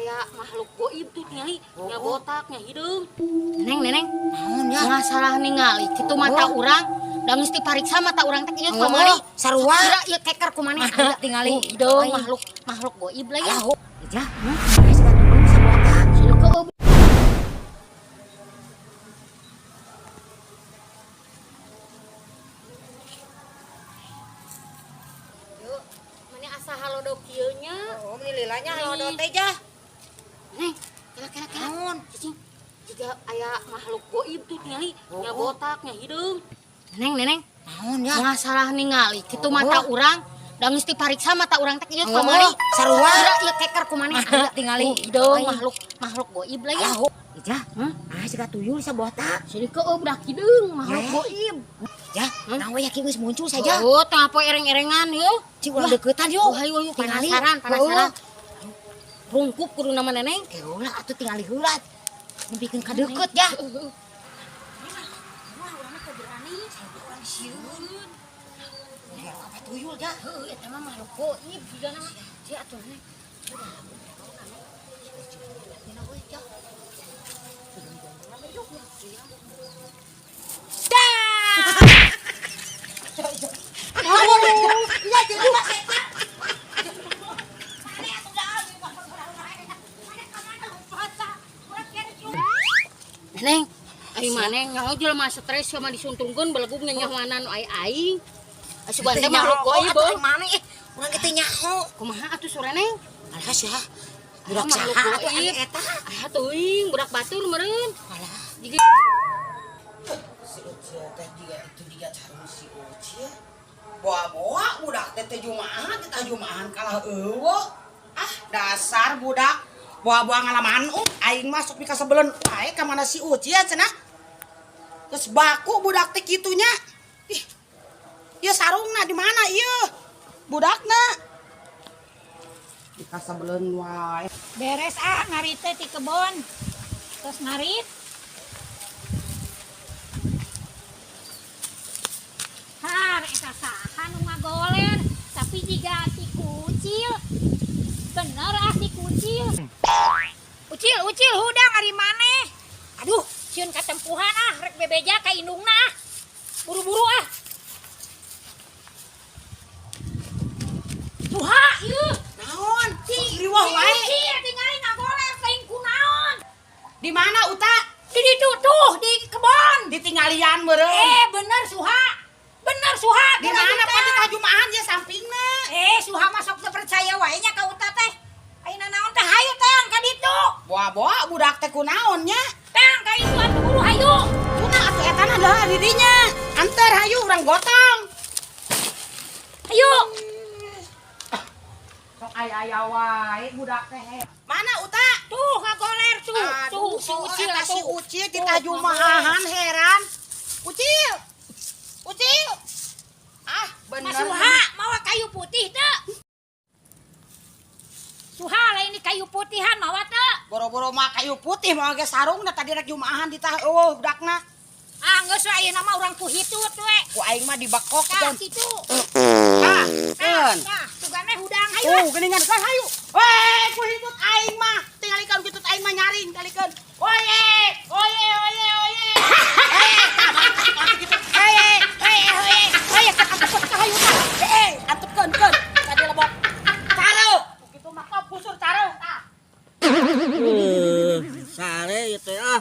aya makhluk goib tuh ningali nya botak nya hidung. Neneng, Naon ya? masalah ningali kitu mata urang da geus dipariksa mata urang teh ieu kamari sarua. Kira ieu keker kumaneh aya tingali hidung makhluk goib lah ya. Ja, geus baturun sa botak. Sileukeub. Yuk, mani asa halodok kieu nya. Oh, ini lilanya halodo teh ja. Neng, kira-kira Naon? cicing jika aya makhluk goib tuh ningali nya botak nya hidung. Neneng, Naon ya? masalah ningali kitu mata urang da geus dipariksa mata urang teh ieu kamari sarua. Kira ieu keker kumaneh aya tingali hidung makhluk goib lah ya. Ja, siga tuyul sa botak. Sileukeub dak hidung makhluk goib. Ja, naon we yakin geus muncul saja. Oh, tah poe ereng-erengan yeuh. Cik ulah deukeutan yuk. Hayu Tingali. penasaran. Rungkup kudu nama neneng. Ulah atuh tingali heula. Ngumpikeun ka deukeut ja. Apa tuyul ja? Heuh, eta mah makhluk goib juga nama. Sia atuh neng. Neng, ai maneh nyaho jelema stres sama disuntungkeun belegug nyahoanan aing. Asuban teh makhluk goib atuh mana urang kitu nyaho. Kumaha atuh sore neng? Alah sia. Budak Makhluk saha atuh goib. eta? Ah teuing budak batur meureun. Alah. Jiga Si Uci teh juga carun si Uci. Bawa budak teh jumaan kita jumaan kalah eueuh. Ah, dasar budak. Bawa ngalaman aing masuk di kasebelen wae ka mana si Uci ya cenah. Geus baku budak teh kitunya. Ih. Ieu sarungna di mana ieu? Budakna. Di kasebelen wae. Beres ngarit teh ti kebon. Terus ngarit. Eta saha nu ngagoler, tapi jiga si kucil. Bener si kucil. Ucil hudang ari maneh. Aduh, sieun katempuhan rek bebeja ka indungna Buru-buru Tuha, ieu. Naon? Riwah wae. Ucil tinggali ngagoler saing kunaon. Di mana Uta? Di ditu tuh di kebon. Ditinggalian meureun. Bener Suha. Di mana Pak di tajumaan ya sampingna. Suha masuk teu percaya wae nya ka uta teh. Ayeuna naon teh hayu teang ka ditu. Bawa budak teh kunaon nya? Teang ka itu atuh buru hayu. Kuna atuh eta adalah dirinya. Antar hayu urang gotong. Hayu. Sok aya wae budak teh. Mana Uta? Tuh ngagoler tuh. Tuh si Tuh Ucil eta si atuh. Uci di tajumahan heran. Ucil. Ah, bener. Mas Suha mawa kayu putih teh. Suha lain di kayu putihan mawa teh. Boro-boro mah kayu putih mau ge sarungna tadi rek jumahan di tah budakna. Geus we ayeuna mah urang ku hitut we. Ku aing mah dibekok Tah dan. kitu. Keun. Tugane hudang hayu. Geuningan kan hayu. Weh, ku hitut aing mah. Tingalikeun hitut aing mah nyaring talikeun. Oye. Antepkeun. Tadi lebok. Careu. Kitu mah kau busur careu tah. Sare itu ya.